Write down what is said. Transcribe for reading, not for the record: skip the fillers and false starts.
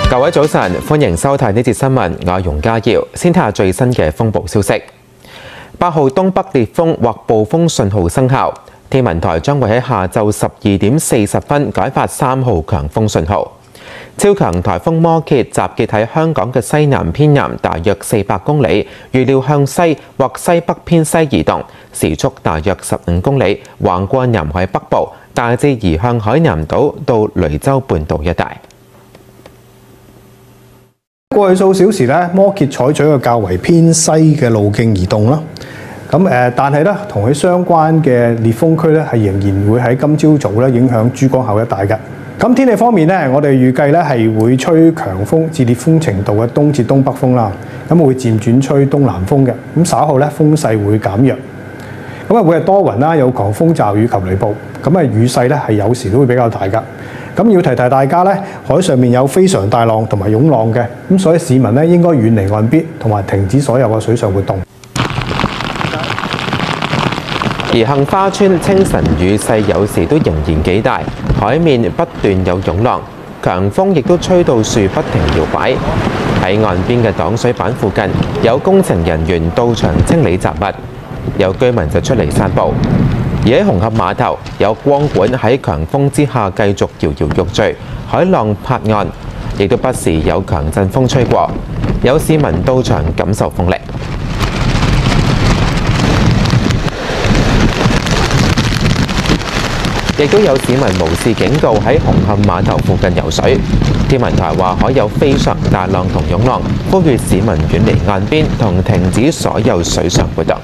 各位早晨，歡迎收睇呢節新聞，我係容家耀。先睇下最新嘅風暴消息。8號東北烈風或暴風信號生效，天文台將會喺下晝12點40分改發3號強風信號。超強颱風摩羯集結喺香港嘅西南偏南大約400公里，預料向西或西北偏西移動，時速大約15公里，橫過南海北部，大致移向海南島到雷州半島一帶。過去數小時咧，摩羯採取一個較為偏西嘅路徑移動啦。但係咧，同佢相關嘅烈風區咧，係仍然會喺今朝早咧影響珠江口一帶嘅。咁天氣方面咧，我哋預計咧係會吹強風至烈風程度嘅東至東北風啦。咁會漸轉吹東南風嘅。咁稍後咧風勢會減弱。咁會係多雲啦，有狂風驟雨及雷暴。雨勢咧係有時都會比較大㗎。咁要提大家咧，海上面有非常大浪同埋湧浪嘅，咁所以市民咧應該遠離岸邊，同埋停止所有嘅水上活動。而杏花村清晨雨勢有時都仍然幾大，海面不斷有湧浪，強風亦都吹到樹不停搖擺。喺岸邊嘅擋水板附近，有工程人員到場清理雜物，有居民就出嚟散步。而喺紅磡碼頭，有光管喺強風之下繼續搖搖欲墜，海浪拍岸，亦都不時有強陣風吹過。有市民到場感受風力，亦都有市民無視警告喺紅磡碼頭附近游水。天文台話海有非常大浪同湧浪，呼籲市民遠離岸邊同停止所有水上活動。